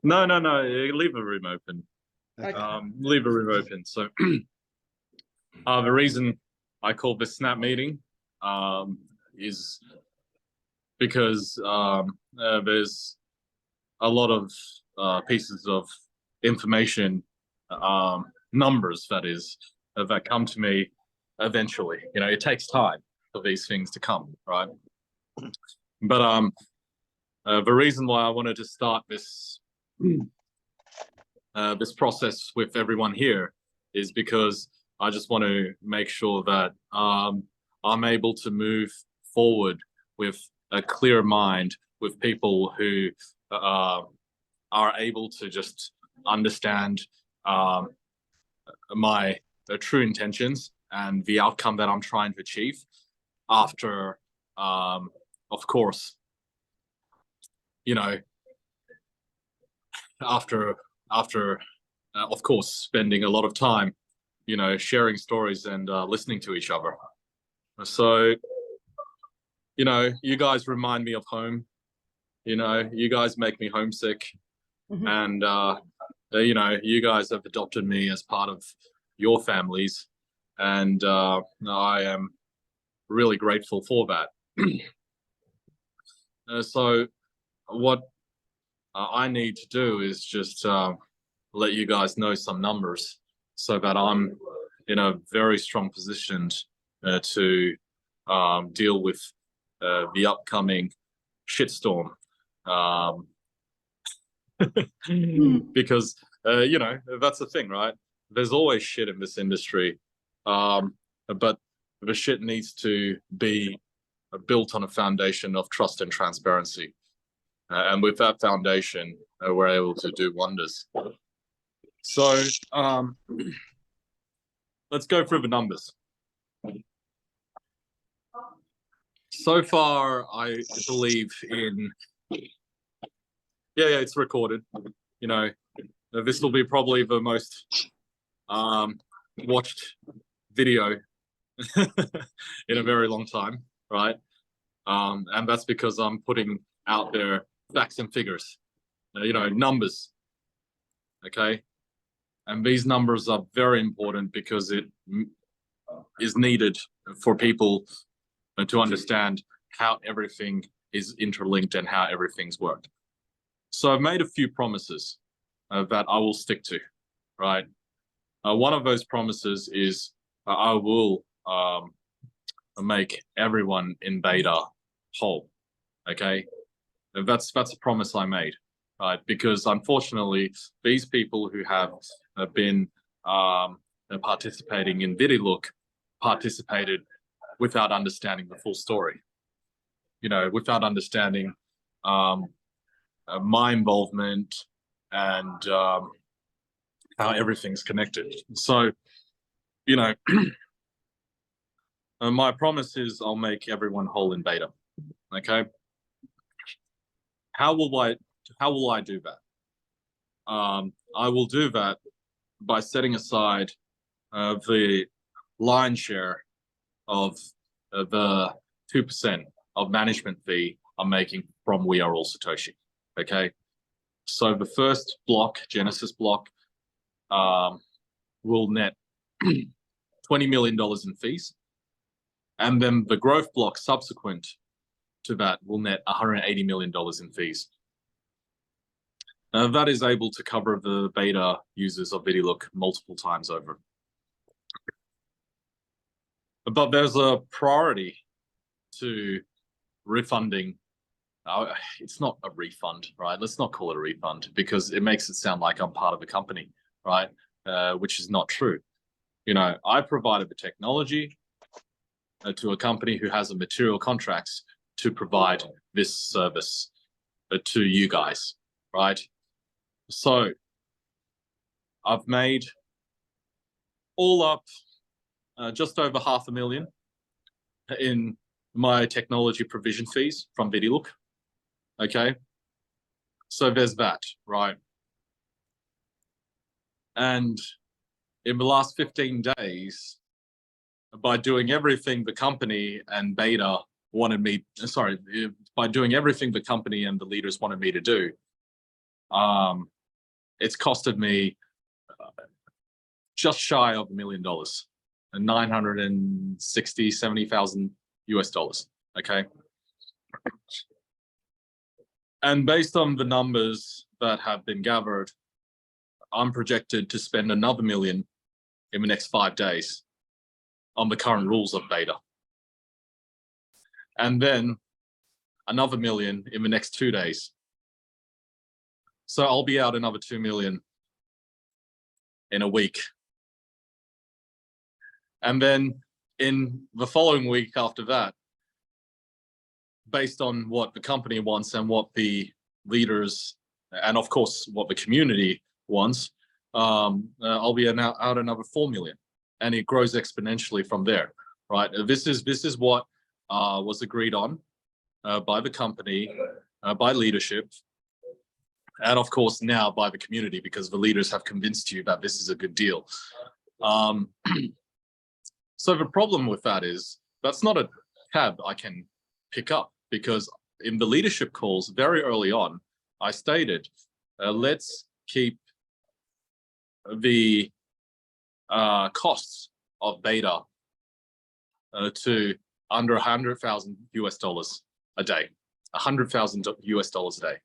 No, no, no. Leave a room open. Okay. Leave a room open. So the reason I called this snap meeting is because there's a lot of pieces of information, numbers that is, that come to me eventually. You know, it takes time for these things to come, right? But the reason why I wanted to start this this process with everyone here is because I just want to make sure that I'm able to move forward with a clear mind, with people who are able to just understand my true intentions and the outcome that I'm trying to achieve after, of course, you know, after of course, spending a lot of time, you know, sharing stories and listening to each other. So, you know, you guys remind me of home. You know, you guys make me homesick. Mhm. And, you know, you guys have adopted me as part of your families. And I am really grateful for that. So what I need to do is just let you guys know some numbers so that I'm in a very strong position to deal with the upcoming shitstorm. Because, you know, that's the thing, right? There's always shit in this industry, but the shit needs to be built on a foundation of trust and transparency. And with that foundation, we're able to do wonders. So let's go through the numbers. So far, I believe in... Yeah, it's recorded. You know, this will be probably the most watched video in a very long time, right? And that's because I'm putting out there facts and figures, you know, numbers, okay? And these numbers are very important because it is needed for people to understand how everything is interlinked and how everything's worked. So I've made a few promises that I will stick to, right? One of those promises is I will make everyone in beta whole, okay? That's a promise I made, right? Because unfortunately, these people who have been participating in Vidilook participated without understanding the full story, you know, without understanding my involvement and how everything's connected. So, you know, my promise is I'll make everyone whole in beta, okay? How will I do that? I will do that by setting aside the lion's share of the 2% of management fee I'm making from We Are All Satoshi. Okay, so the first block, Genesis block, will net $20 million in fees, and then the growth block subsequent to that will net $180 million in fees. That is able to cover the beta users of Vidilook multiple times over. But there's a priority to refunding. It's not a refund, right? Let's not call it a refund because it makes it sound like I'm part of a company, right? Which is not true. You know, I provided the technology to a company who has a material contracts to provide this service to you guys, right? So I've made all up just over $500,000 in my technology provision fees from Vidilook. Okay, so there's that, right? And in the last 15 days, by doing everything the company and beta wanted me, by doing everything the company and the leaders wanted me to do, it's costed me just shy of $1 million, and 970,000 US dollars. Okay. And based on the numbers that have been gathered, I'm projected to spend another $1 million in the next 5 days on the current rules of beta. And then another $1 million in the next 2 days. So I'll be out another 2 million in a week. And then in the following week after that, based on what the company wants and what the leaders, and of course, what the community wants, I'll be out another 4 million, and it grows exponentially from there, right? This is what was agreed on by the company, by leadership, and of course now by the community, because the leaders have convinced you that this is a good deal. So the problem with that is that's not a tab I can pick up, because in the leadership calls very early on, I stated, let's keep the costs of beta to under 100,000 US dollars a day, 100,000 US dollars a day.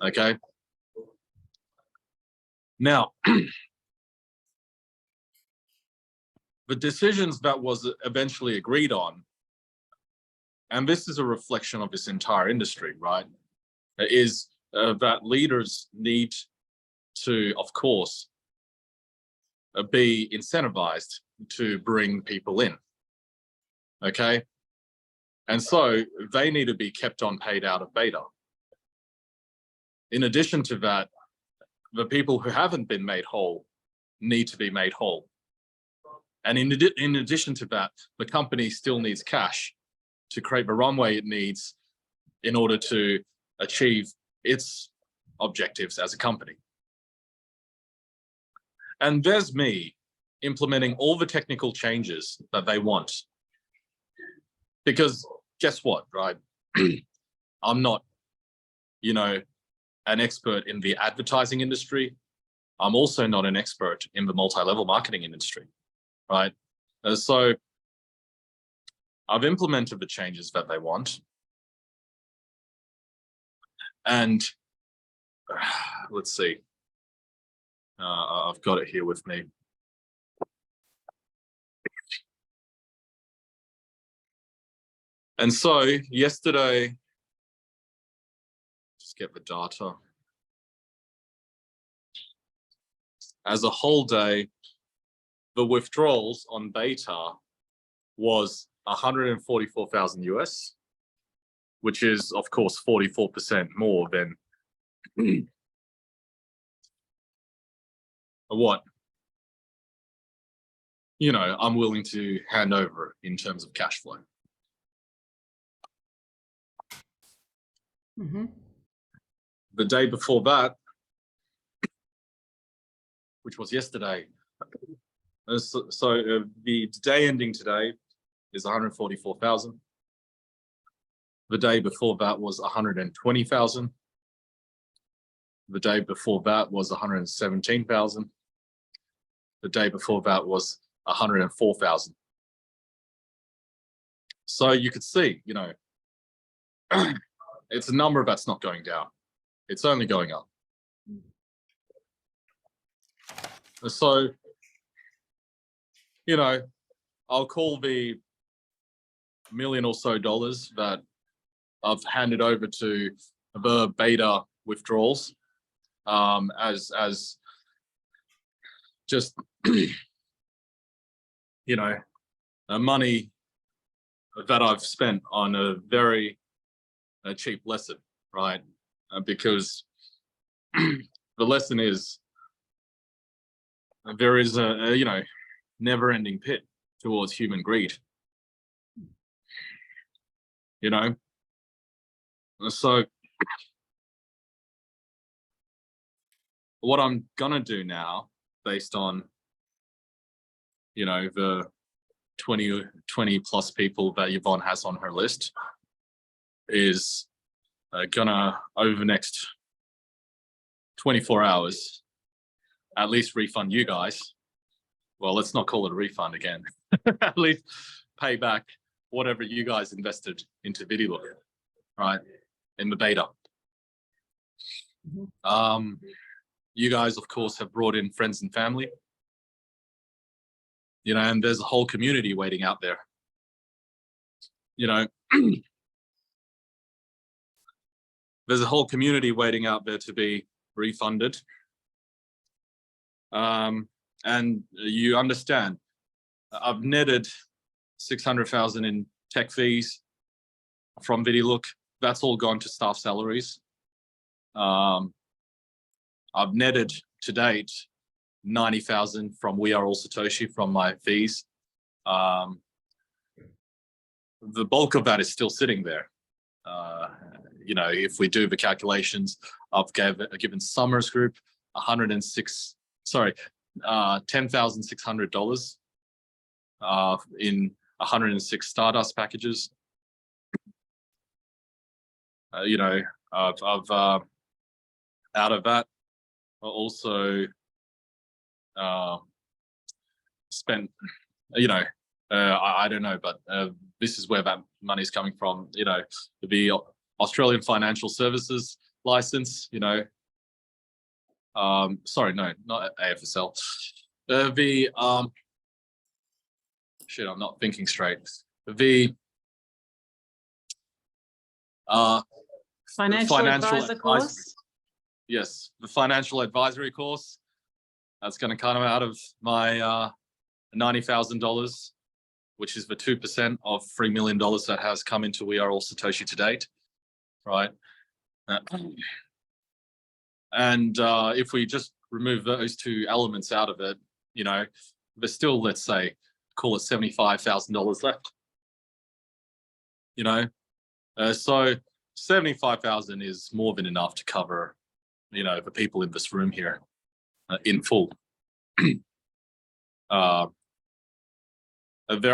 Okay. Now, the decisions that was eventually agreed on, and this is a reflection of this entire industry, right, is that leaders need to, of course, be incentivized to bring people in. Okay. And so they need to be kept on paid out of beta. In addition to that, the people who haven't been made whole need to be made whole. And in addition to that, the company still needs cash to create the runway it needs in order to achieve its objectives as a company. And there's me implementing all the technical changes that they want. Because guess what, right? I'm not, you know, an expert in the advertising industry. I'm also not an expert in the multi-level marketing industry, right? So I've implemented the changes that they want. And let's see. I've got it here with me. And so yesterday, just get the data. As a whole day, the withdrawals on beta was 144,000 US, which is of course 44% more than what, you know, I'm willing to hand over in terms of cash flow. Mm-hmm. The day before that, which was yesterday, so the day ending today is 144,000. The day before that was 120,000. The day before that was 117,000. The day before that was 104,000. So you could see, you know, it's a number that's not going down. It's only going up. So, you know, I'll call the $1 million or so that I've handed over to the beta withdrawals as just, you know, money that I've spent on a very cheap lesson, right? Because the lesson is there is a you know, never-ending pit towards human greed. You know, so what I'm gonna do now, based on, you know, the 20 plus people that Yvonne has on her list, is gonna, over the next 24 hours, at least refund you guys. Well, let's not call it a refund again. At least pay back whatever you guys invested into Vidilook, right? In the beta. You guys, of course, have brought in friends and family, you know, and there's a whole community waiting out there. You know, there's a whole community waiting out there to be refunded. And you understand, I've netted 600,000 in tech fees from Vidilook. That's all gone to staff salaries. I've netted to date 90,000 from We Are All Satoshi from my fees. The bulk of that is still sitting there. You know, if we do the calculations, I've given Summers Group $10,600 in 106 Stardust packages. You know, I've out of that, I also spent, you know, I don't know, but this is where that money is coming from. You know, the Australian Financial Services license, you know, sorry, no, not AFSL. Shit, I'm not thinking straight. The financial advisor course. Yes, the financial advisory course. That's going to come out of my $90,000, which is the 2% of $3 million that has come into We Are All Satoshi to date, right? And if we just remove those two elements out of it, you know, there's still, let's say, call it $75,000 left. You know, so 75,000 is more than enough to cover, you know, the people in this room here in full. There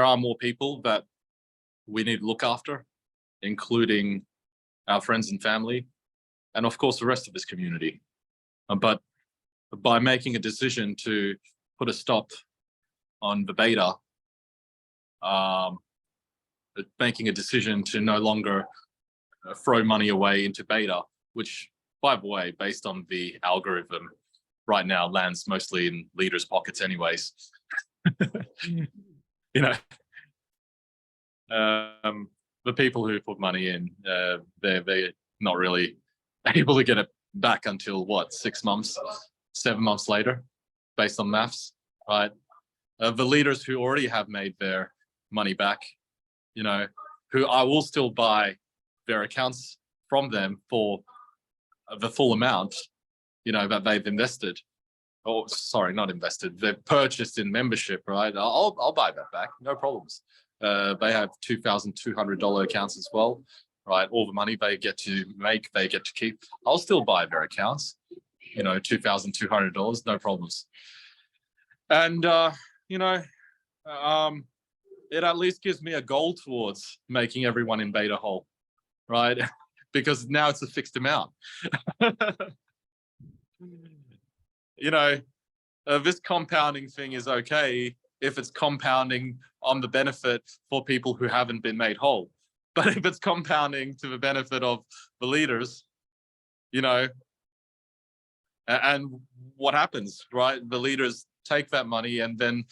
are more people that we need to look after, including our friends and family, and of course the rest of this community. But by making a decision to put a stop on the beta, making a decision to no longer throw money away into beta, which, by the way, based on the algorithm right now, lands mostly in leaders' pockets anyways. You know, the people who put money in, they're not really able to get it back until what, 6 months, 7 months later, based on maths, right? The leaders who already have made their money back, you know, who I will still buy their accounts from them for the full amount, you know, that they've invested. Oh, sorry, not invested. They've purchased in membership, right? I'll buy that back, no problems. They have $2,200 accounts as well, right? All the money they get to make, they get to keep. I'll still buy their accounts, you know, $2,200, no problems. And you know, it at least gives me a goal towards making everyone in beta whole, right? Because now it's a fixed amount. You know, this compounding thing is okay if it's compounding on the benefit for people who haven't been made whole. But if it's compounding to the benefit of the leaders, you know, and what happens, right? The leaders take that money and then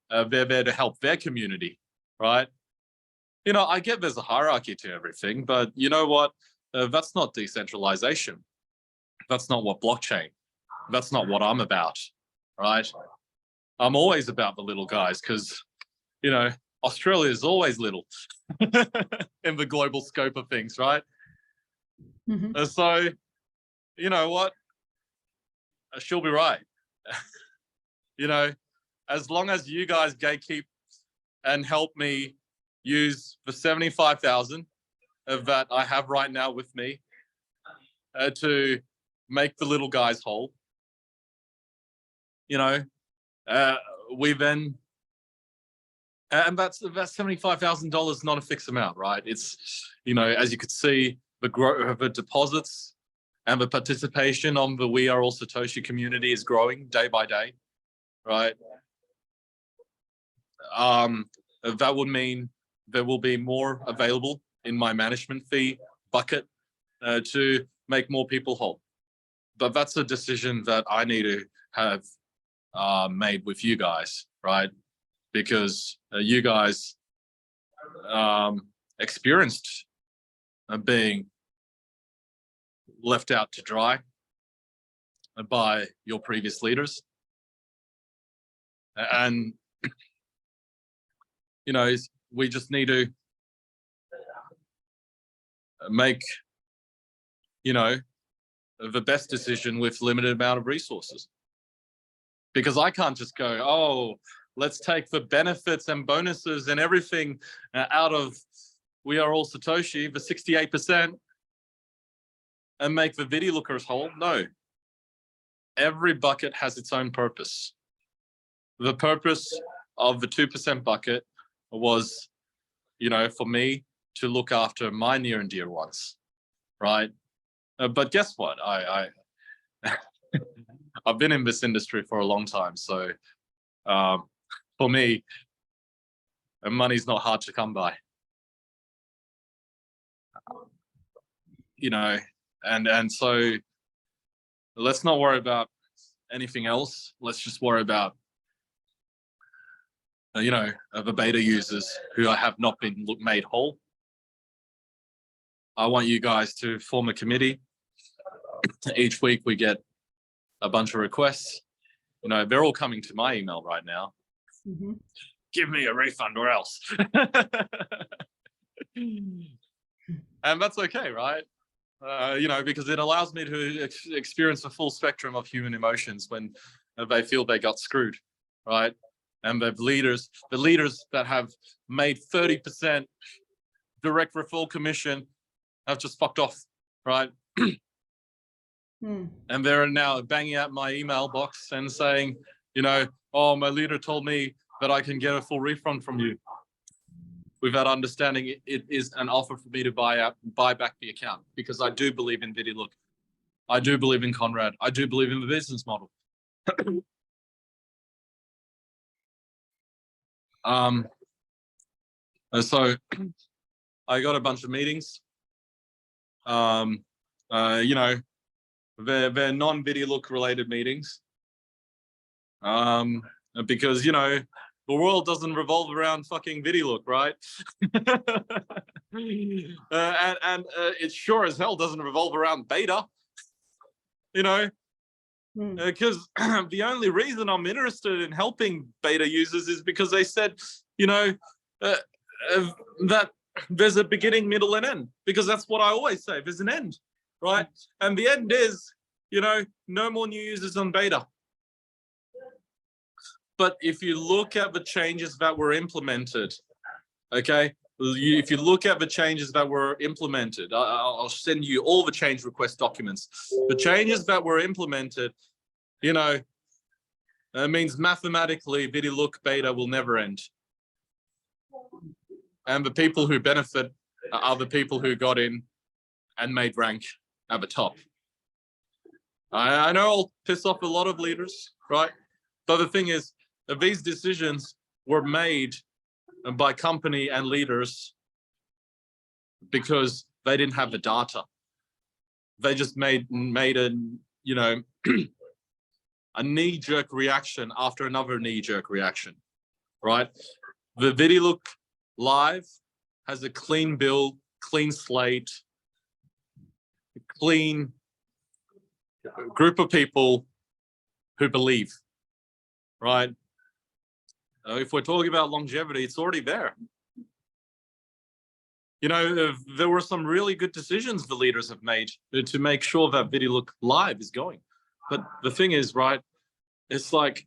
they're there to help their community, right? You know, I get there's a hierarchy to everything, but you know what? That's not decentralization. That's not what blockchain. That's not what I'm about, right? I'm always about the little guys because, you know, Australia is always little in the global scope of things, right? Mm-hmm. So, you know what? She'll be right. You know, as long as you guys gatekeep and help me use the 75,000 that I have right now with me to make the little guys whole, you know, we then, and that's $75,000, not a fixed amount, right? It's, you know, as you could see, the growth of the deposits and the participation on the We Are All Satoshi community is growing day by day, right? That would mean there will be more available in my management fee bucket to make more people whole. But that's a decision that I need to have made with you guys, right? Because you guys experienced being left out to dry by your previous leaders. And, you know, we just need to make, you know, the best decision with limited amount of resources. Because I can't just go, oh, let's take the benefits and bonuses and everything out of We Are All Satoshi, the 68%, and make the Vidilookers whole. No. Every bucket has its own purpose. The purpose of the 2% bucket was, you know, for me to look after my near and dear ones, right? But guess what? I've been in this industry for a long time, so for me, money's not hard to come by. You know, and so let's not worry about anything else. Let's just worry about, you know, the beta users who have not been made whole. I want you guys to form a committee. Each week we get a bunch of requests. You know, they're all coming to my email right now. Mm-hmm. Give me a refund or else. And that's okay, right? You know, because it allows me to experience the full spectrum of human emotions when they feel they got screwed, right? And the leaders that have made 30% direct referral commission have just fucked off, right? And they're now banging out my email box and saying, you know, oh, my leader told me that I can get a full refund from you, without understanding it is an offer for me to buy back the account, because I do believe in Vidilook. I do believe in Conrad. I do believe in the business model. So I got a bunch of meetings. You know, they're non-Vidilook related meetings. Because, you know, the world doesn't revolve around fucking Vidilook, right? And it sure as hell doesn't revolve around beta, you know, because the only reason I'm interested in helping beta users is because they said, you know, that there's a beginning, middle, and end, because that's what I always say. There's an end, right? And the end is, you know, no more new users on beta. But if you look at the changes that were implemented, okay, if you look at the changes that were implemented, I'll send you all the change request documents. The changes that were implemented, you know, means mathematically Vidilook beta will never end. And the people who benefit are the people who got in and made rank at the top. I know I'll piss off a lot of leaders, right? But the thing is, these decisions were made by company and leaders because they didn't have the data. They just made a, you know, a knee-jerk reaction after another knee-jerk reaction, right? The Vidilook Live has a clean build, clean slate, clean group of people who believe, right? If we're talking about longevity, it's already there. You know, there were some really good decisions the leaders have made to make sure that Vidilook Live is going. But the thing is, right, it's like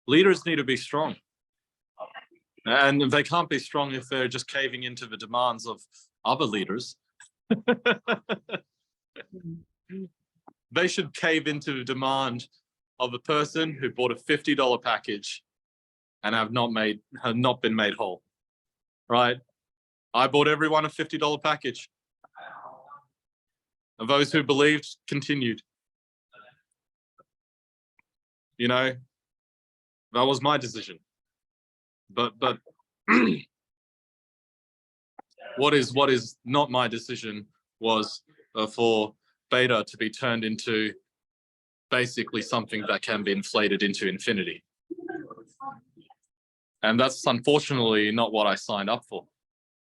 leaders need to be strong. And they can't be strong if they're just caving into the demands of other leaders. They should cave into the demand of a person who bought a $50 package and have not been made whole, right? I bought everyone a $50 package. And those who believed continued. You know, that was my decision. But what is not my decision was for beta to be turned into basically something that can be inflated into infinity. And that's unfortunately not what I signed up for.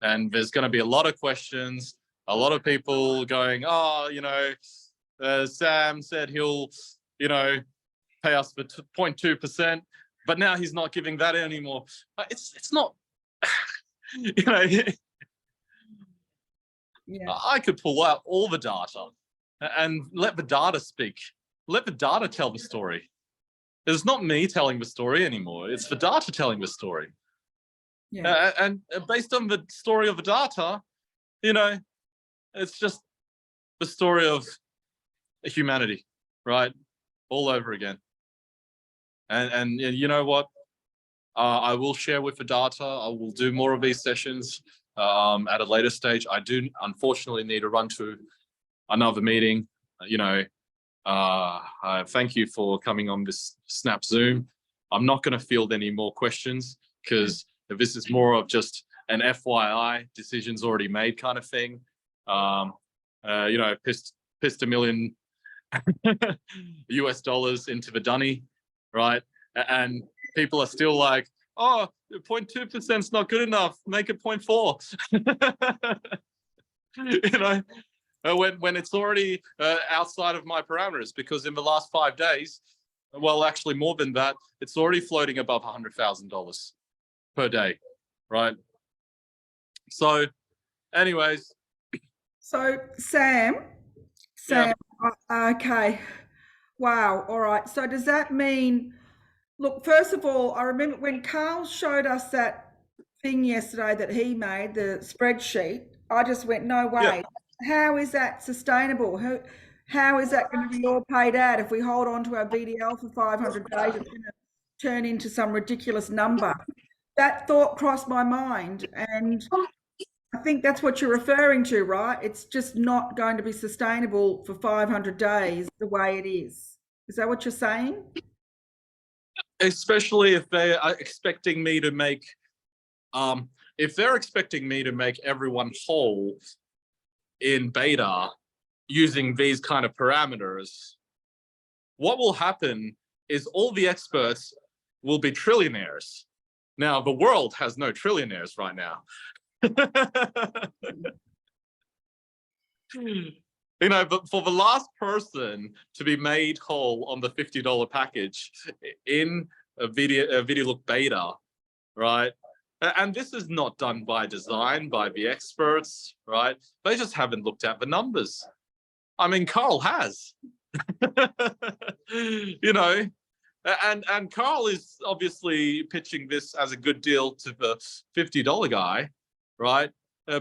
And there's going to be a lot of questions, a lot of people going, oh, you know, Sam said he'll, you know, pay us for 0.2%, but now he's not giving that anymore. It's not, you know, Yeah. I could pull out all the data and let the data speak. Let the data tell the story. It's not me telling the story anymore. It's the data telling the story. Yeah. And based on the story of the data, you know, it's just the story of humanity, right? All over again. And you know what? I will share with the data. I will do more of these sessions at a later stage. I do unfortunately need to run to another meeting. You know, thank you for coming on this Snap Zoom. I'm not going to field any more questions because this is more of just an FYI, decisions already made kind of thing. You know, pissed $1 million US dollars into the dunny, right? And people are still like, oh, 0.2% is not good enough. Make it 0.4. You know, when it's already outside of my parameters, because in the last 5 days, well, actually more than that, it's already floating above $100,000 per day, right? So, anyways. So Sam, Yeah. okay. Wow. All right. So does that mean, look, first of all, I remember when Carl showed us that thing yesterday that he made, the spreadsheet, I just went, no way. Yeah. How is that sustainable? How is that going to be all paid out if we hold on to our VDL for 500 days? It's going to turn into some ridiculous number. That thought crossed my mind, and I think that's what you're referring to, right? It's just not going to be sustainable for 500 days the way it is. Is that what you're saying? Especially if they are expecting me to make, if they're expecting me to make everyone whole in beta using these kind of parameters, what will happen is all the experts will be trillionaires. Now, the world has no trillionaires right now. You know, but for the last person to be made whole on the $50 package in a Vidilook Beta, right? And this is not done by design, by the experts, right? They just haven't looked at the numbers. I mean, Carl has. You know, and Carl is obviously pitching this as a good deal to the $50 guy, right?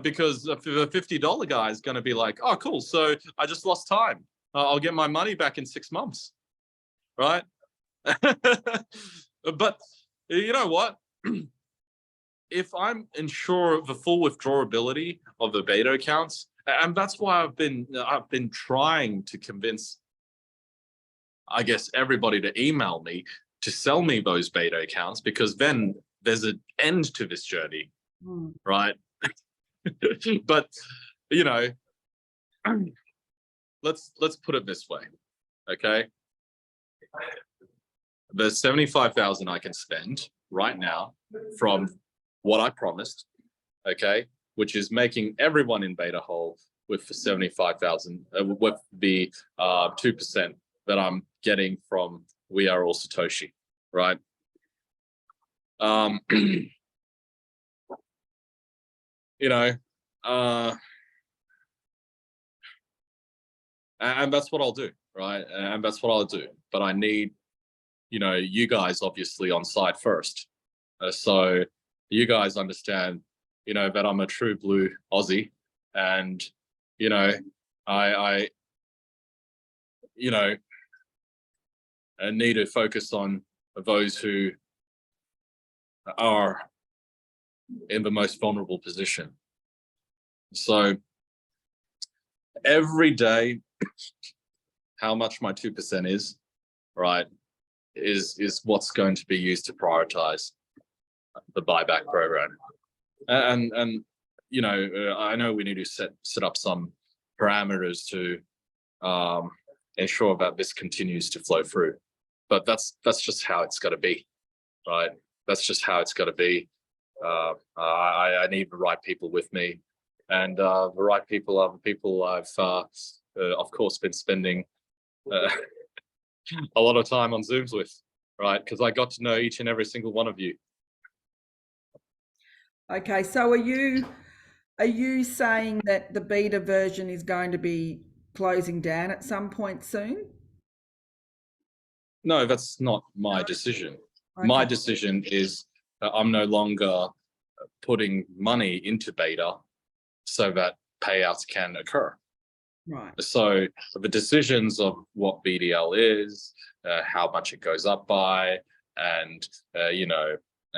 Because the $50 guy is going to be like, oh, cool. So I just lost time. I'll get my money back in 6 months, right? But you know what? If I'm ensure of the full withdrawability of the beta accounts, and that's why I've been trying to convince, I guess, everybody to email me to sell me those beta accounts, because then there's an end to this journey, right? But you know, let's put it this way, okay? There's 75,000 I can spend right now from what I promised, okay, which is making everyone in beta whole with the 75,000, with the 2% that I'm getting from We Are All Satoshi, right? You know, and that's what I'll do, right? And that's what I'll do. But I need, you know, you guys obviously on side first. So you guys understand, you know, that I'm a true blue Aussie, and, you know, I you know, need to focus on those who are in the most vulnerable position. So every day, how much my 2% is, right, is what's going to be used to prioritize the buyback program. And you know, I know we need to set up some parameters to ensure that this continues to flow through, but that's just how it's got to be, right? That's just how it's got to be. I need the right people with me, and the right people are the people I've of course been spending a lot of time on Zooms with, right? Because I got to know each and every single one of you. Okay, so are you saying that the beta version is going to be closing down at some point soon? No, that's not my decision. Okay. My decision is that I'm no longer putting money into beta so that payouts can occur. Right. So the decisions of what BDL is, how much it goes up by, and you know,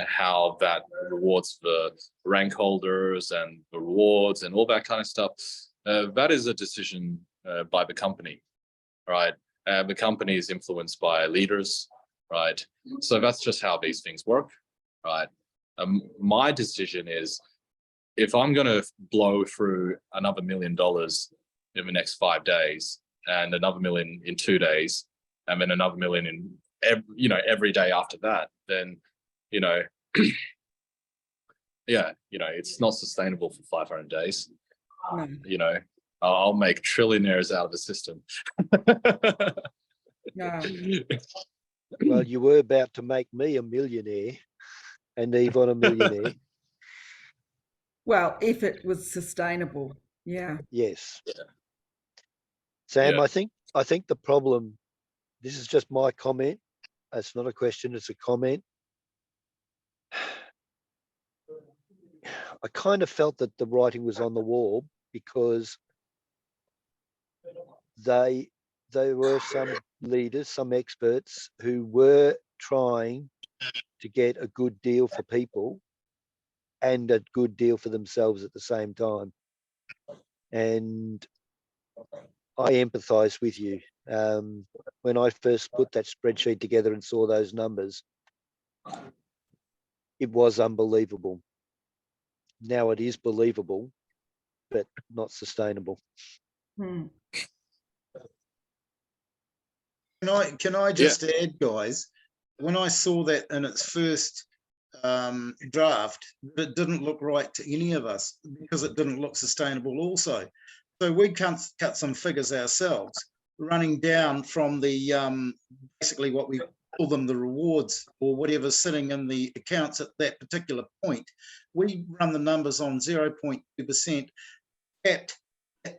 how that rewards the rank holders and the rewards and all that kind of stuff, that is a decision by the company, right? The company is influenced by leaders, right? So that's just how these things work, right? My decision is, if I'm going to blow through another $1 million in the next 5 days, and another $1 million in 2 days, and then another $1 million in every day after that, then you know, yeah, you know, it's not sustainable for 500 days. No. You know, I'll make trillionaires out of the system. No. Well, you were about to make me a millionaire and Yvonne a millionaire. Well, if it was sustainable, yeah. Yes. Yeah. Sam, Yeah. I think the problem, this is just my comment. It's not a question, it's a comment. I kind of felt that the writing was on the wall, because there were some leaders, some experts who were trying to get a good deal for people and a good deal for themselves at the same time. And I empathize with you. When I first put that spreadsheet together and saw those numbers, it was unbelievable. Now it is believable, but not sustainable. Hmm. Can I just add, guys, when I saw that in its first draft, it didn't look right to any of us, because it didn't look sustainable also. So we cut some figures ourselves, running down from the basically what we call them, the rewards or whatever's sitting in the accounts at that particular point. We run the numbers on 0.2% at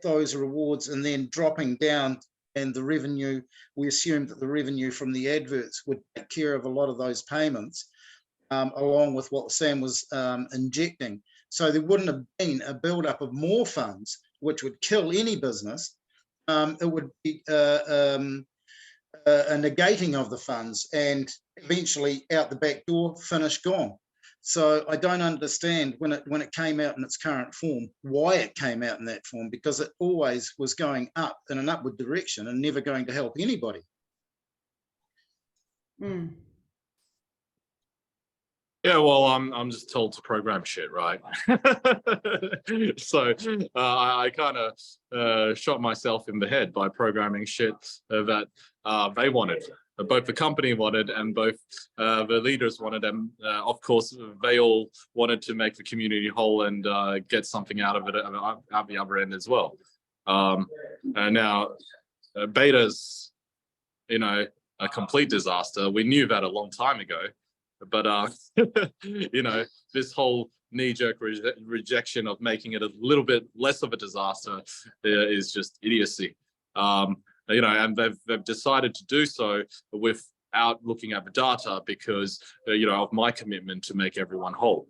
those rewards, and then dropping down, and the revenue, we assumed that the revenue from the adverts would take care of a lot of those payments, along with what Sam was injecting. So there wouldn't have been a build-up of more funds, which would kill any business. It would be a negating of the funds, and eventually out the back door, finish, gone. So I don't understand when it came out in its current form, why it came out in that form, because it always was going up in an upward direction and never going to help anybody. Mm. Yeah, well, I'm just told to program shit, right? So I kind of shot myself in the head by programming shit that they wanted. Both the company wanted, and both the leaders wanted, and of course they all wanted to make the community whole and get something out of it at the other end as well. And now beta's, you know, a complete disaster. We knew that a long time ago, but you know, this whole knee-jerk rejection of making it a little bit less of a disaster is just idiocy. You know, and they've decided to do so without looking at the data, because you know, of my commitment to make everyone whole.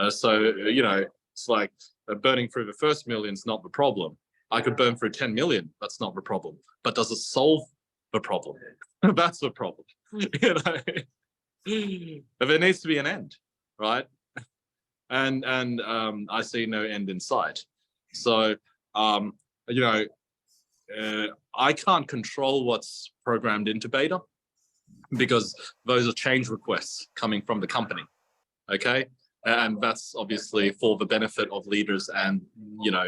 So you know, it's like burning through the first million's not the problem. I could burn through 10 million. That's not the problem. But does it solve the problem? That's the problem. You know, there needs to be an end, right? And I see no end in sight. So you know, I can't control what's programmed into beta because those are change requests coming from the company. Okay. And that's obviously for the benefit of leaders and, you know,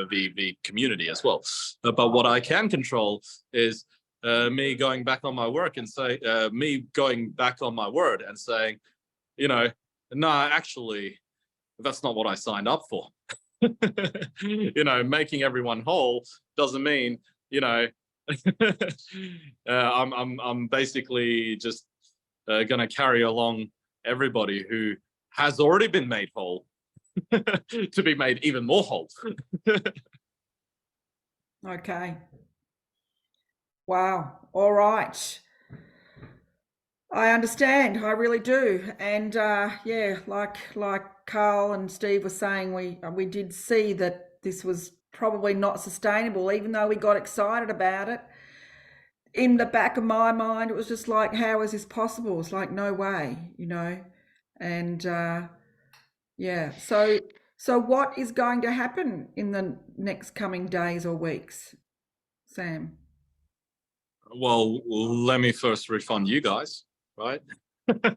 the community as well. But what I can control is me going back on my work and say, me going back on my word and saying, you know, no, actually, that's not what I signed up for. You know, making everyone whole doesn't mean, you know, I'm basically just going to carry along everybody who has already been made whole to be made even more whole. Okay. Wow. All right. I understand. I really do. And yeah, like Carl and Steve were saying, we did see that this was probably not sustainable, even though we got excited about it. In the back of my mind, it was just like, how is this possible? It's like, no way, you know. And yeah, so what is going to happen in the next coming days or weeks, Sam? Well, let me first refund you guys, right? I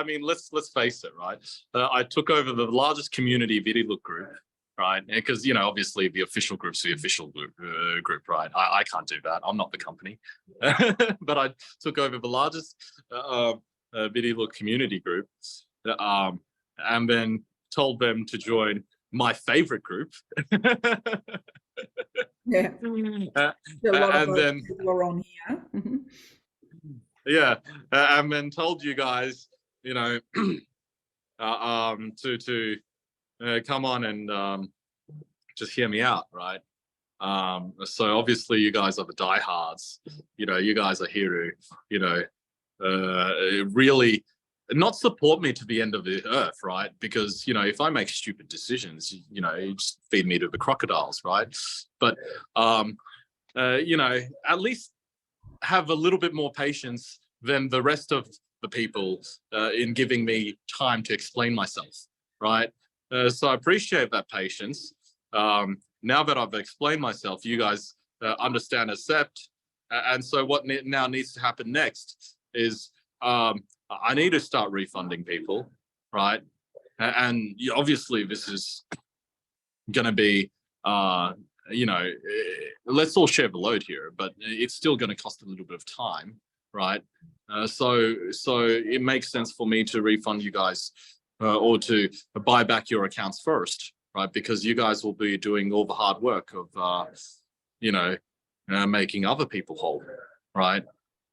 mean, let's face it, right? I took over the largest community Vidilook group, right? Because, you know, obviously the official group's the official group, right? I can't do that. I'm not the company. But I took over the largest Vidilook community group, and then told them to join my favorite group. Yeah, a lot of and then people are on here. yeah, and then told you guys, you know, to come on and just hear me out, right? So obviously you guys are the diehards. You know, you guys are here to, you know, really not support me to the end of the earth, right? Because, you know, if I make stupid decisions, you know, you just feed me to the crocodiles, right? But you know, at least have a little bit more patience than the rest of the people in giving me time to explain myself, right? So I appreciate that patience. Now that I've explained myself, you guys understand, accept. And so what now needs to happen next is I need to start refunding people, right? And obviously this is going to be, you know, let's all share the load here, but it's still going to cost a little bit of time, right? So it makes sense for me to refund you guys or to buy back your accounts first, right? Because you guys will be doing all the hard work of, you know, making other people whole, right?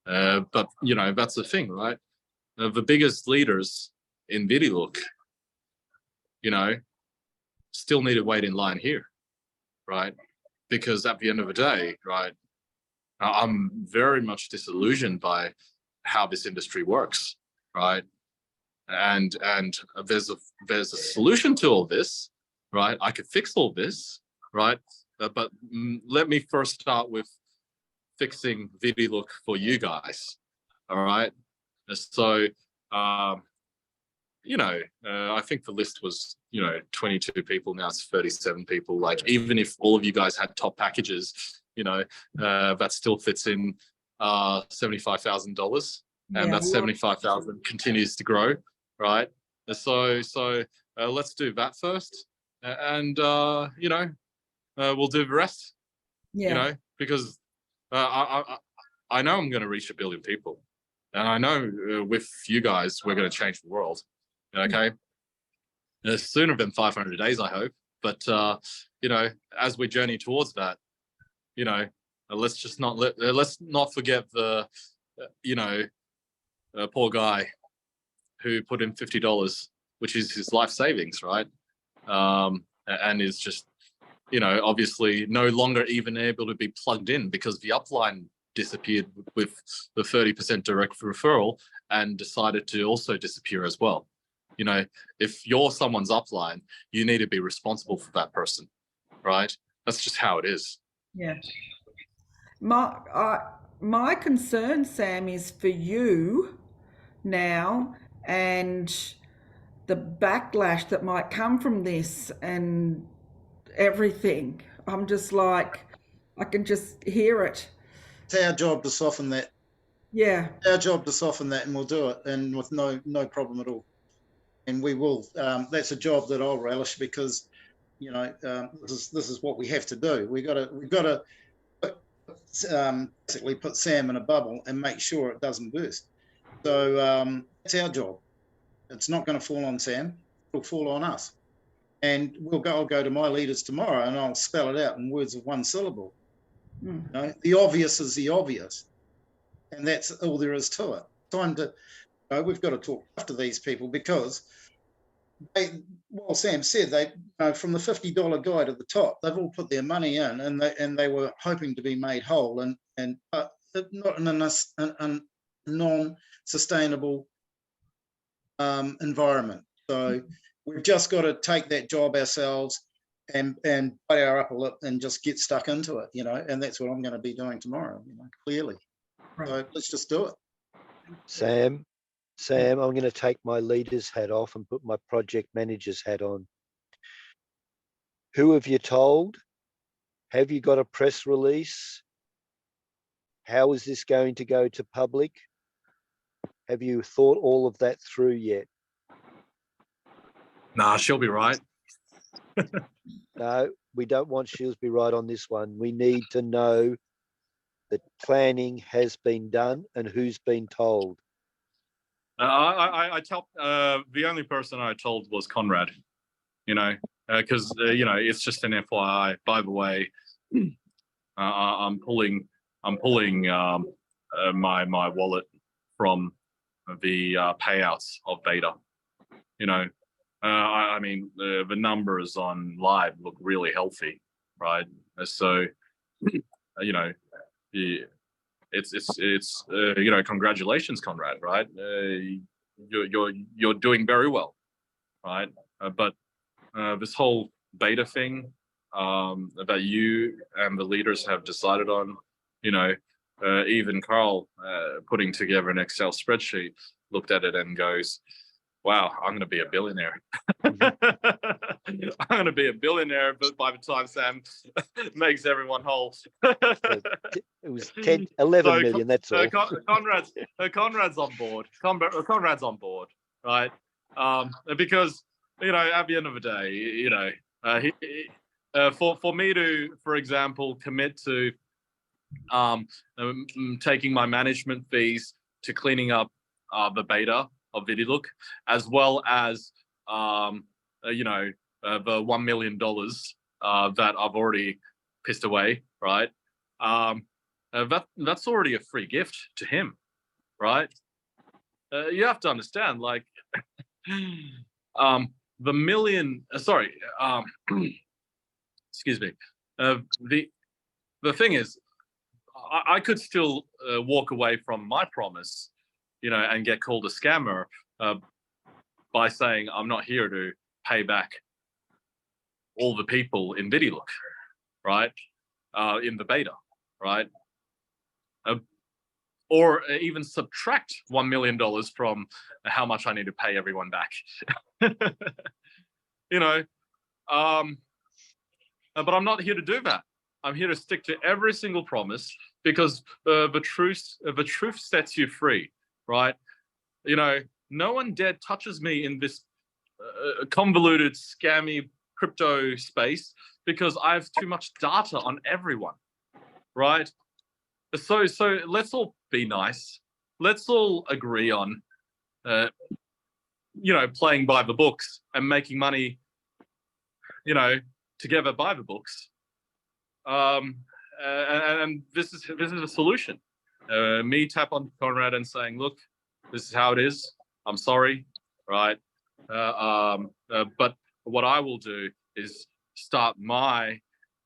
But, you know, that's the thing, right? The biggest leaders in Vidilook, you know, still need to wait in line here, right? Because at the end of the day, right, I'm very much disillusioned by how this industry works, right? And there's a solution to all this, right? I could fix all this, right? But let me first start with fixing Vidilook for you guys, all right? So, you know, I think the list was, you know, 22 people, now it's 37 people. Like, even if all of you guys had top packages, you know, that still fits in $75,000, and that 75,000 continues to grow, right? So let's do that first, and you know, we'll do the rest. You know, because I know I'm going to reach 1 billion people, and I know with you guys we're going to change the world. Okay, sooner than 500 days, I hope. But you know, as we journey towards that, you know, let's not forget the, you know, poor guy who put in $50, which is his life savings, right? And is just, you know, obviously no longer even able to be plugged in because the upline disappeared with the 30% direct referral and decided to also disappear as well. You know, if you're someone's upline, you need to be responsible for that person, right? That's just how it is. Yeah. My concern, Sam, is for you now and the backlash that might come from this and everything. I'm just like, I can just hear it. It's our job to soften that. Yeah. Our job to soften that, and we'll do it, and with no problem at all. And we will. That's a job that I'll relish because, you know, this is what we have to do. We've got to basically put Sam in a bubble and make sure it doesn't burst. So it's our job. It's not going to fall on Sam. It'll fall on us. And I'll go to my leaders tomorrow and I'll spell it out in words of one syllable. You know, the obvious is the obvious, and that's all there is to it. Time to, we've got to talk to these people because Sam said, from the $50 guy to the top, they've all put their money in, and they were hoping to be made whole, and not in a non-sustainable environment. So we've just got to take that job ourselves and bite our upper lip and just get stuck into it, you know. And that's what I'm going to be doing tomorrow, you know, clearly. Right. So let's just do it. Sam, I'm going to take my leader's hat off and put my project manager's hat on. Who have you told? Have you got a press release? How is this going to go to public? Have you thought all of that through yet? Nah, she'll be right. No, we don't want Shieldsby right on this one. We need to know that planning has been done and who's been told. I tell the only person I told was Conrad, you know, because you know, it's just an FYI. By the way, I'm pulling my wallet from the payouts of Beta. You know, I mean the numbers on live look really healthy, right? So you know, it's you know, congratulations, Conrad, right? You're doing very well, right? But this whole Beta thing that you and the leaders have decided on, you know, even Carl putting together an Excel spreadsheet looked at it and goes, wow, I'm going to be a billionaire. I'm going to be a billionaire, but by the time Sam makes everyone whole. It was 11 million, that's all. Conrad's on board. Conrad's on board, right? Because, you know, at the end of the day, you know, for me to, for example, commit to taking my management fees to cleaning up the Beta of Vidilook, as well as you know, the $1 million that I've already pissed away, right? That's already a free gift to him, right? You have to understand, like, the million. Excuse me. The thing is, I could still walk away from my promise, you know, and get called a scammer by saying I'm not here to pay back all the people in Vidilook, right? In the Beta, right? Or even subtract $1 million from how much I need to pay everyone back. You know, but I'm not here to do that. I'm here to stick to every single promise because the truth sets you free, right? You know, no one dead touches me in this convoluted, scammy crypto space because I have too much data on everyone, right? So let's all be nice. Let's all agree on, you know, playing by the books and making money, you know, together by the books. And this is a solution. Me tap on Conrad and saying, look, this is how it is. I'm sorry, right? But what I will do is start my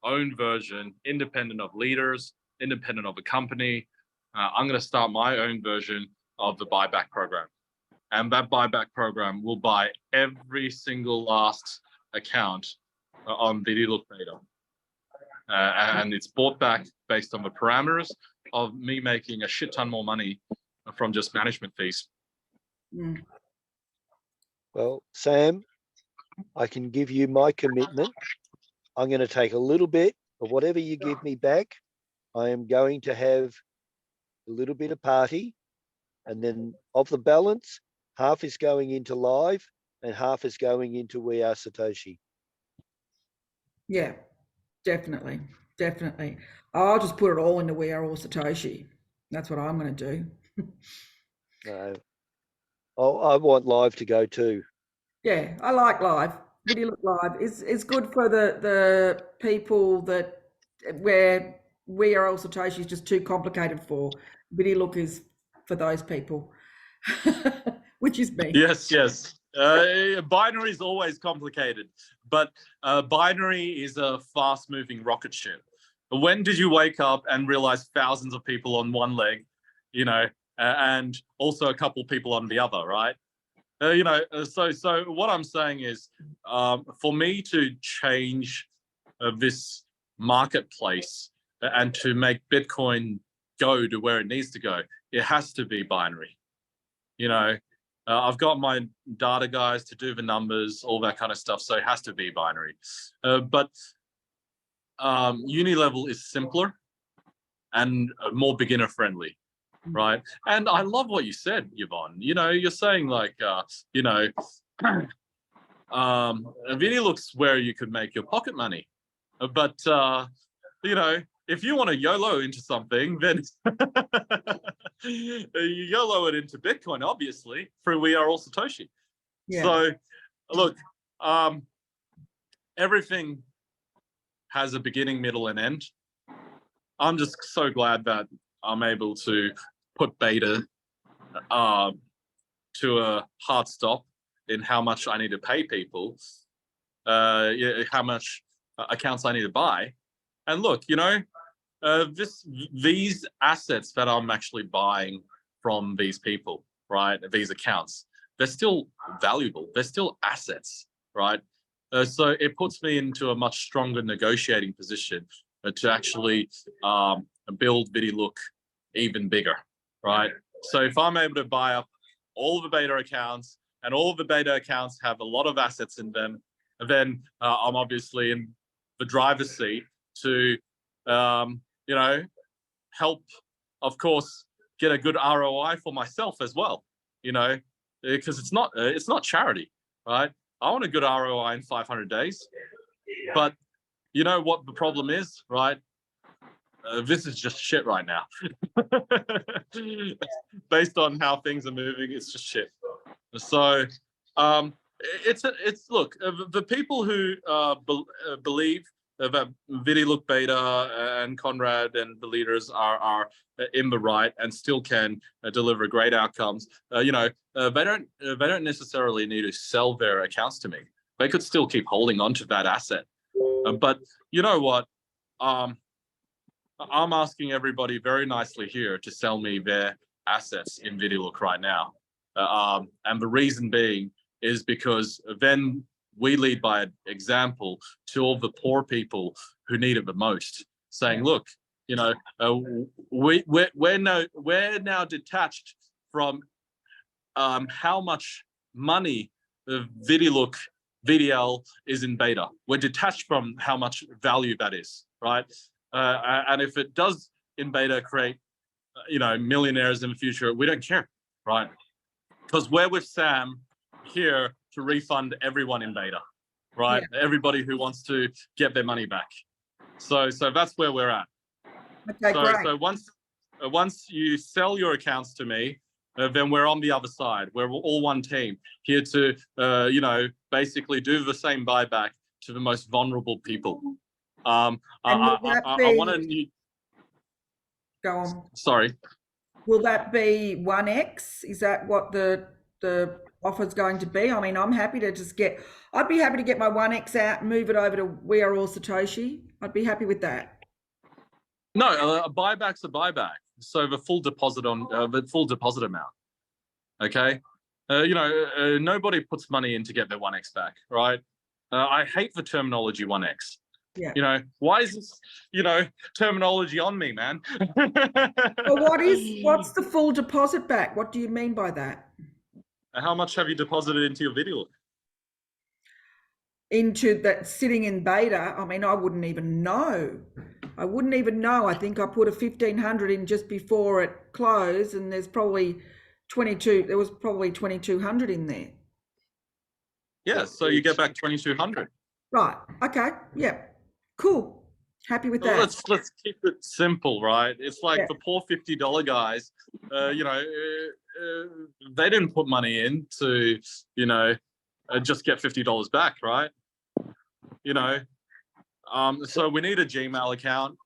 own version, independent of leaders, independent of a company. I'm going to start my own version of the buyback program. And that buyback program will buy every single last account on Vidilook Beta. And it's bought back based on the parameters of me making a shit ton more money from just management fees. Mm. Well, Sam, I can give you my commitment. I'm going to take a little bit But whatever you give me back, I am going to have a little bit of party, and then of the balance, half is going into live and half is going into We Are Satoshi. Yeah, definitely. Definitely. I'll just put it all into We Are All Satoshi. That's what I'm going to do. No, I want live to go too. Yeah, I like live. Video live is good for the people that where We Are All Satoshi is just too complicated for. Video look is for those people, which is me. Yes, yes. Binary is always complicated, but binary is a fast-moving rocket ship. When did you wake up and realize thousands of people on one leg, you know, and also a couple people on the other, right? You know, so what I'm saying is, for me to change this marketplace and to make Bitcoin go to where it needs to go, it has to be binary. You know, I've got my data guys to do the numbers, all that kind of stuff, so it has to be binary. But uni-level is simpler and more beginner friendly, right? And I love what you said, Yvonne. You know, you're saying like, you know, video looks where you could make your pocket money, but you know, if you want to YOLO into something, then you YOLO it into Bitcoin, obviously, through We Are All Satoshi. Yeah. So, look, everything has a beginning, middle, and end. I'm just so glad that I'm able to put Beta to a hard stop in how much I need to pay people, how much accounts I need to buy. And look, you know, these assets that I'm actually buying from these people, right, these accounts, they're still valuable. They're still assets, right? So it puts me into a much stronger negotiating position to actually build Vidilook even bigger, right? So if I'm able to buy up all the Beta accounts and all the Beta accounts have a lot of assets in them, then I'm obviously in the driver's seat to, you know, help, of course, get a good ROI for myself as well, you know, because it's not charity, right? I want a good ROI in 500 days, but you know what the problem is, right? This is just shit right now. Based on how things are moving, it's just shit. So it's look, the people who believe that Vidilook Beta and Conrad and the leaders are in the right and still can deliver great outcomes. You know, they don't necessarily need to sell their accounts to me. They could still keep holding on to that asset. But you know what? I'm asking everybody very nicely here to sell me their assets in Vidilook right now. And the reason being is because then we lead by example to all the poor people who need it the most, saying, look, you know, we're now detached from how much money Vidilook VDL is in Beta. We're detached from how much value that is, right? And if it does in Beta create, you know, millionaires in the future, we don't care, right? Because we're with Sam here to refund everyone in Beta, right? Yeah. Everybody who wants to get their money back. So that's where we're at. Okay, great. So once you sell your accounts to me, then we're on the other side. We're all one team here to, you know, basically do the same buyback to the most vulnerable people. I want to. Go on. Sorry. Will that be 1x? Is that what the offer's going to be? I mean, I'm happy to just get. I'd be happy to get my 1x out and move it over to We Are All Satoshi. I'd be happy with that. No, a buyback's a buyback. So the full deposit on the full deposit amount. Okay, you know, nobody puts money in to get their 1x back, right? I hate the terminology 1x. Yeah. You know, why is this, you know, terminology on me, man? Well, what's the full deposit back? What do you mean by that? How much have you deposited into your video? into that sitting in beta, I mean, I wouldn't even know. I think I put a 1,500 in just before it closed, and there's probably 22. There was probably 2,200 in there. Yeah, so you get back 2,200. Right. Okay. Yeah. Cool. Happy with Well, that. let's keep it simple, right? It's like Yeah. the poor $50 guys. You know, they didn't put money in to, you know, just get $50 back, right? You know, so we need a Gmail account.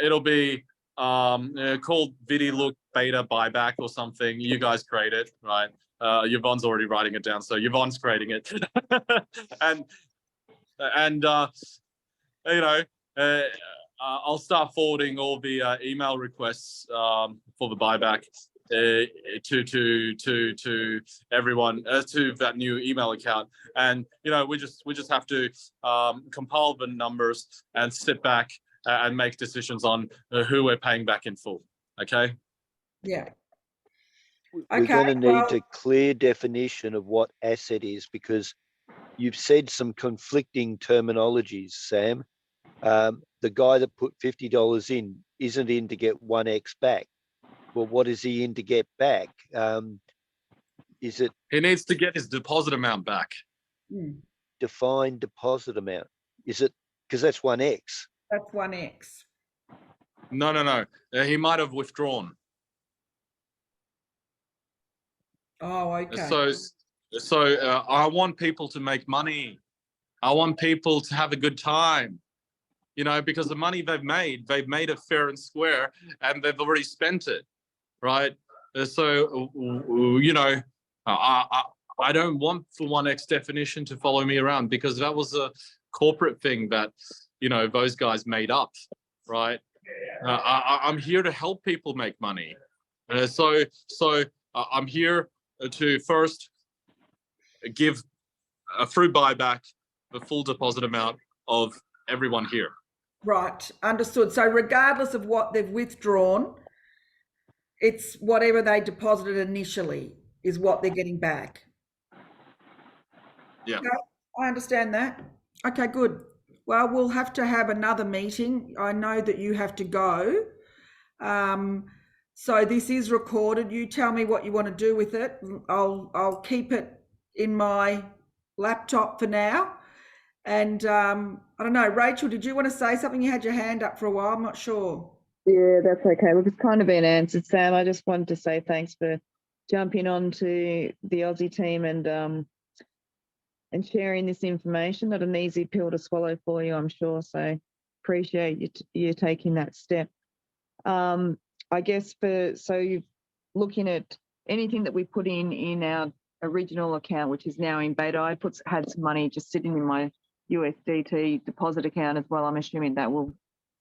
It'll be called Vidilook Beta Buyback or something. You guys create it, right? Yvonne's already writing it down, so Yvonne's creating it. and you know, I'll start forwarding all the email requests for the buyback to everyone, to that new email account. And you know, we just have to compile the numbers and sit back and make decisions on who we're paying back in full. Okay. Yeah. We're going to Okay, need well- a clear definition of what asset is, because you've said some conflicting terminologies, Sam. The guy that put $50 in isn't in to get 1x back. Well, what is he in to get back? Is it He needs to get his deposit amount back. defined deposit amount? Is it, because that's 1x? That's 1x. No. He might have withdrawn. Oh, okay. So I want people to make money. I want people to have a good time. You know, because the money they've made it fair and square, and they've already spent it, right? So you know, I don't want the 1x definition to follow me around, because that was a corporate thing that, you know, those guys made up, right? I'm here to help people make money. So I'm here to first give a free buyback the full deposit amount of everyone here. Right, understood. So regardless of what they've withdrawn, it's whatever they deposited initially is what they're getting back. Yeah. Okay, I understand that. Okay, good. Well, we'll have to have another meeting. I know that you have to go. So this is recorded. You tell me what you want to do with it. I'll keep it in my laptop for now. And I don't know, Rachel, did you want to say something? You had your hand up for a while. I'm not sure. Yeah, that's okay. Look, it's kind of been answered, Sam. I just wanted to say thanks for jumping on to the Aussie team and sharing this information. Not an easy pill to swallow for you, I'm sure. So appreciate you taking that step. I guess so you're looking at anything that we put in our original account, which is now in beta. I had some money just sitting in my USDT deposit account as well. I'm assuming that will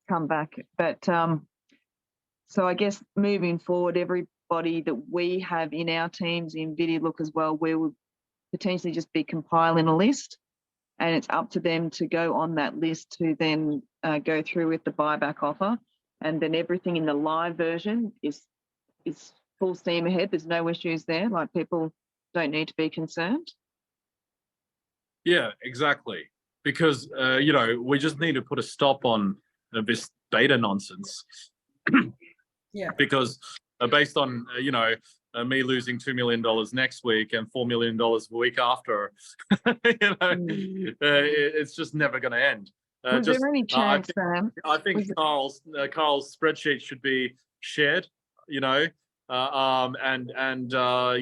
come back. But so I guess moving forward, everybody that we have in our teams in Vidilook as well, we will potentially just be compiling a list, and it's up to them to go on that list to then go through with the buyback offer. And then everything in the live version is full steam ahead. There's no issues there. Like, people don't need to be concerned. Yeah, exactly. Because you know, we just need to put a stop on this beta nonsense. Yeah. Because based on you know, me losing $2 million next week and $4 million the week after, you know, it's just never going to end. Was there any chance, Sam? I think Carl's spreadsheet should be shared. You know, and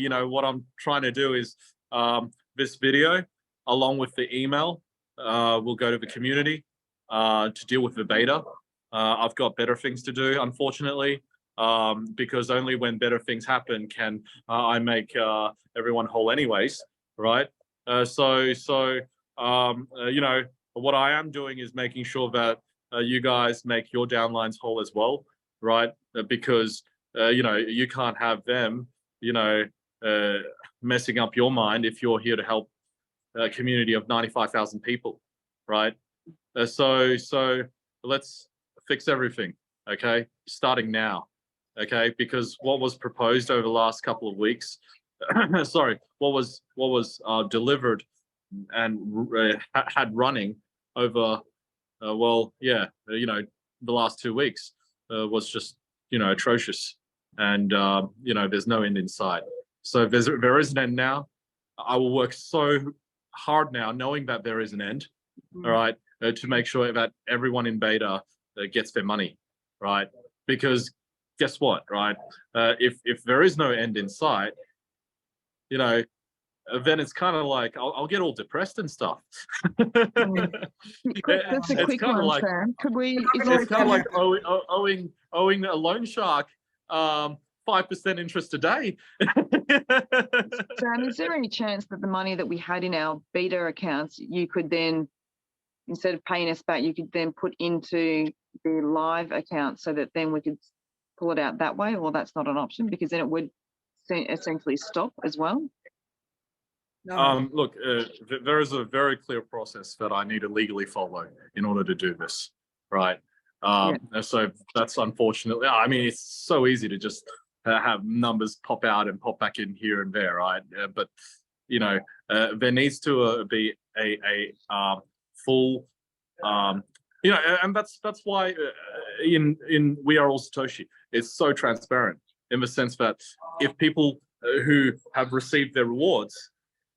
you know, what I'm trying to do is this video, along with the email, will go to the community to deal with the beta. I've got better things to do, unfortunately, because only when better things happen can I make everyone whole anyways, right? So you know, what I am doing is making sure that you guys make your downlines whole as well, right? Because you know, you can't have them, you know, messing up your mind if you're here to help a community of 95,000 people, right? So let's fix everything, okay? Starting now, okay? Because what was proposed over the last couple of weeks, sorry, what was delivered had running over, well, yeah, you know, the last 2 weeks was just, you know, atrocious, and you know, there's no end in sight. So there is an end now. I will work so hard now, knowing that there is an end. All right, to make sure that everyone in beta gets their money, right? Because guess what, right? If there is no end in sight, you know, then it's kind of like I'll get all depressed and stuff. Just a It's quick kind of one, like, Sam. Could we? it's kind of like owing a loan shark 5% interest a day. Sam, is there any chance that the money that we had in our beta accounts, you could then, instead of paying us back, you could then put into the live account so that then we could pull it out that way? Or that's not an option, because then it would essentially stop as well? No. Look, there is a very clear process that I need to legally follow in order to do this, right? So that's unfortunately, I mean, it's so easy to just have numbers pop out and pop back in here and there, right? But you know, there needs to be a full, you know, and that's why in We Are All Satoshi, it's so transparent, in the sense that if people who have received their rewards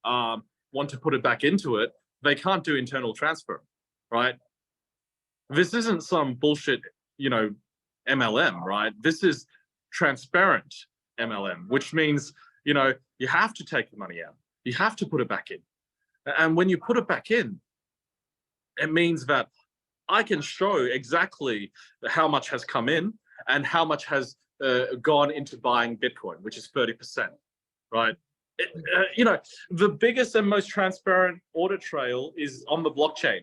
want to put it back into it, they can't do internal transfer, right? This isn't some bullshit, you know, MLM, right? This is transparent MLM, which means, you know, you have to take the money out. You have to put it back in. And when you put it back in, it means that I can show exactly how much has come in and how much has gone into buying Bitcoin, which is 30%, right? You know, the biggest and most transparent audit trail is on the blockchain.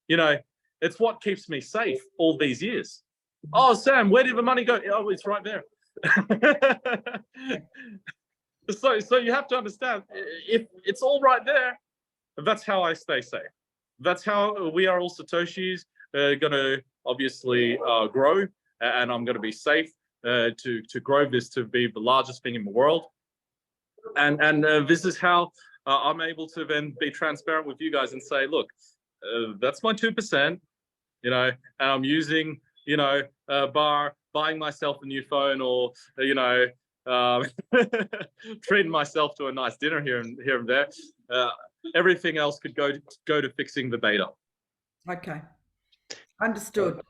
You know, it's what keeps me safe all these years. Oh, Sam, where did the money go? Oh, it's right there. So you have to understand, if it's all right there, that's how I stay safe. That's how We Are All Satoshis going to obviously grow, and I'm going to be safe to grow this to be the largest thing in the world. And this is how I'm able to then be transparent with you guys and say, look, that's my 2%, you know, and I'm using, you know, buying myself a new phone, or, you know, treating myself to a nice dinner here and there. Everything else could go to fixing the beta. Okay, understood.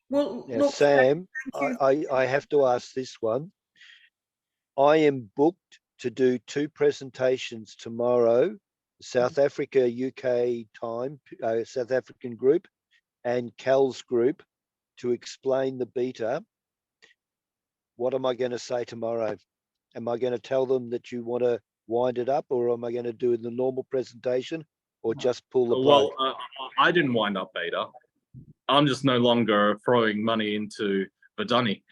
Well, Now, look, Sam, thank you. I have to ask this one. I am booked to do 2 presentations tomorrow, South Africa, UK time, South African group, and Cal's group, to explain the beta. What am I going to say tomorrow? Am I going to tell them that you want to wind it up, or am I going to do the normal presentation, or just pull the plug? Well, I didn't wind up beta. I'm just no longer throwing money into the dunny.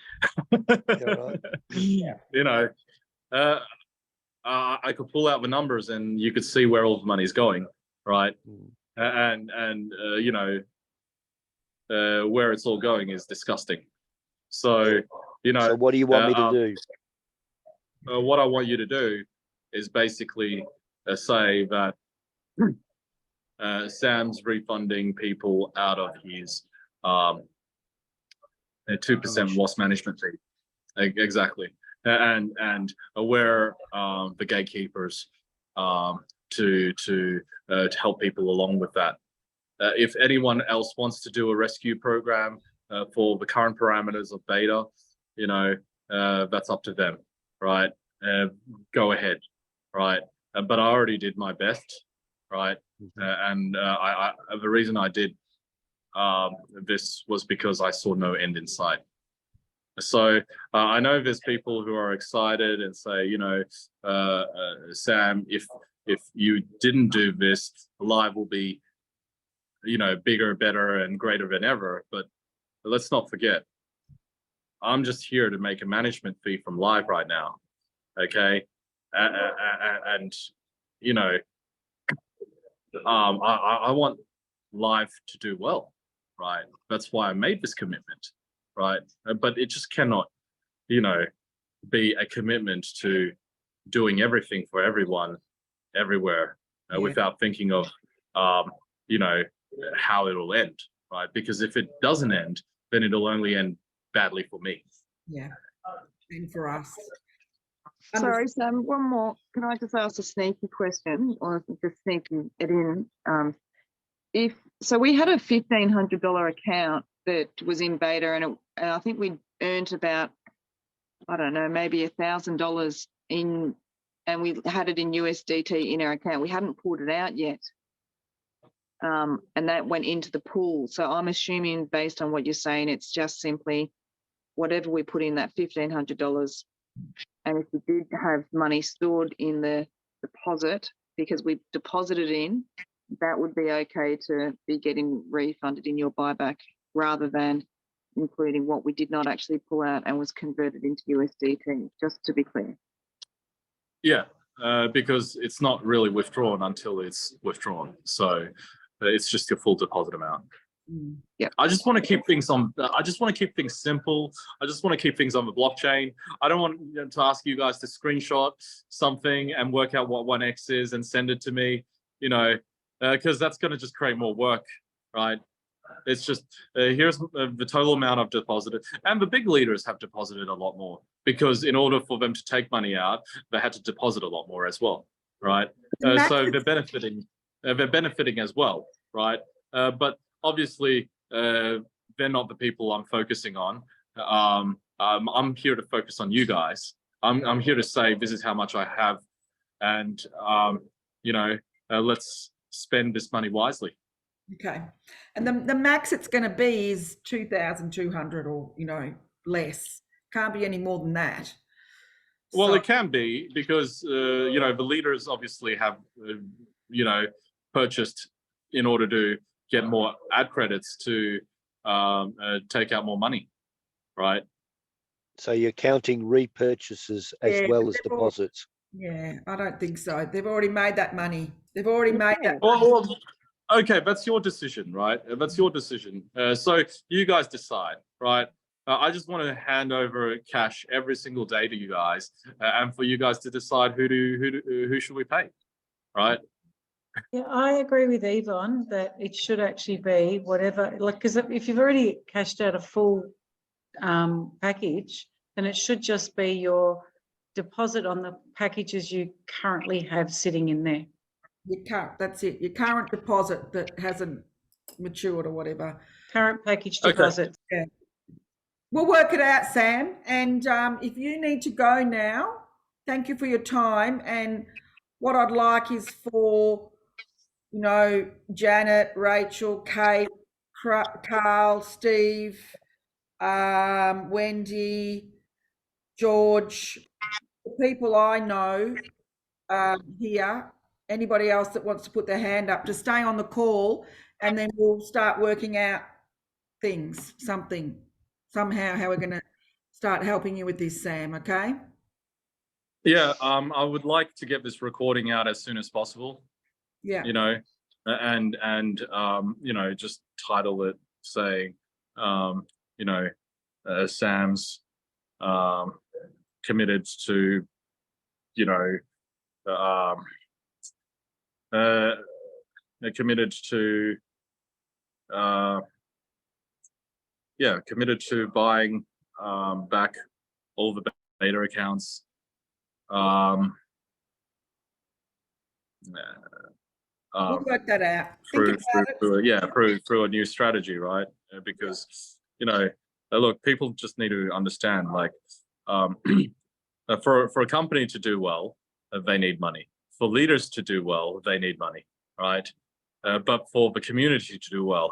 Right. You know, I could pull out the numbers and you could see where all the money's going, right? And you know, where it's all going is disgusting. So, you know. So what do you want me to do? What I want you to do is basically say that Sam's refunding people out of his 2% loss management fee. Exactly. And aware the gatekeepers to help people along with that. If anyone else wants to do a rescue program for the current parameters of beta, you know, that's up to them, right? Go ahead, right? But I already did my best, right? And the reason I did this was because I saw no end in sight. So I know there's people who are excited and say, you know, Sam, if you didn't do this, live will be, you know, bigger, better, and greater than ever. But let's not forget, I'm just here to make a management fee from live right now, okay? And you know, I want live to do well, right? That's why I made this commitment, right? But it just cannot, you know, be a commitment to doing everything for everyone, everywhere, without thinking of you know, how it'll end, right? Because if it doesn't end, then it'll only end badly for me. Yeah, and for us. Sorry, Sam, one more. Can I just ask a sneaky question, or just sneaking it in? So we had a $1,500 account that was in beta, and I think we earned about, I don't know, maybe $1,000 in, and we had it in USDT in our account. We hadn't pulled it out yet. And that went into the pool. So I'm assuming, based on what you're saying, it's just simply whatever we put in that $1,500. And if we did have money stored in the deposit because we deposited in, that would be okay to be getting refunded in your buyback, rather than including what we did not actually pull out and was converted into USDT, just to be clear. Yeah, because it's not really withdrawn until it's withdrawn. So it's just your full deposit amount. Yeah, I just want to keep things on. I just want to keep things simple. I just want to keep things on the blockchain. I don't want to ask you guys to screenshot something and work out what 1x is and send it to me. You know, because that's going to just create more work, right? It's just here's the total amount I've deposited, and the big leaders have deposited a lot more, because in order for them to take money out, they had to deposit a lot more as well, right? So they're benefiting. They're benefiting as well, right? But obviously, they're not the people I'm focusing on. I'm here to focus on you guys. I'm here to say this is how much I have, and you know, let's spend this money wisely. Okay, and the max it's going to be is 2,200, or less. Can't be any more than that. Well, So, it can be, because you know, the leaders obviously have you know, purchased in order to get more ad credits to take out more money, right? So you're counting repurchases as Yeah, well but as they've deposits. yeah, I don't think so. They've already made that money. They've already made that. Well, okay, that's your decision, right? That's your decision. So you guys decide, right? I just want to hand over cash every single day to you guys, and for you guys to decide who should we pay, right? Yeah, I agree with Yvonne that it should actually be whatever, like, because if you've already cashed out a full package, then it should just be your deposit on the packages you currently have sitting in there. That's it. Your current deposit that hasn't matured or whatever. Current package Okay. deposit. Yeah. We'll work it out, Sam. And if you need to go now, thank you for your time. And what I'd like is for, Janet, Rachel, Kate, Carl, Steve, Wendy, George, the people I know here, anybody else that wants to put their hand up, to stay on the call, and then we'll start working out things, somehow, how we're going to start helping you with this, Sam, okay? Yeah, I would like to get this recording out as soon as possible. Yeah. You know, and you know, just title it saying, you know, Sam's committed to, you know, committed to committed to buying back all the beta accounts. We'll work that out. Through a new strategy, right? Because, you know, look, people just need to understand, like, for a company to do well, they need money. For leaders to do well, they need money, right? But for the community to do well,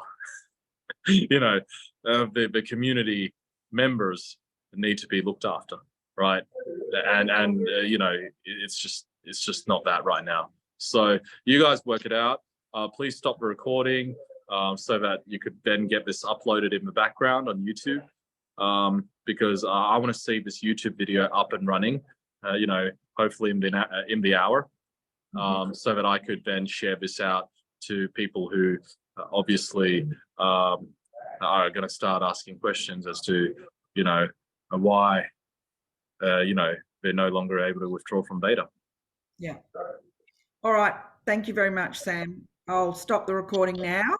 you know, the community members need to be looked after, right? And you know, it's just not that right now. So you guys work it out. Please stop the recording so that you could then get this uploaded in the background on YouTube, because I want to see this YouTube video up and running, you know, hopefully in the hour, so that I could then share this out to people who obviously are going to start asking questions as to, you know, why, you know, they're no longer able to withdraw from beta. Yeah. All right. Thank you very much, Sam. Bye. I'll stop the recording now.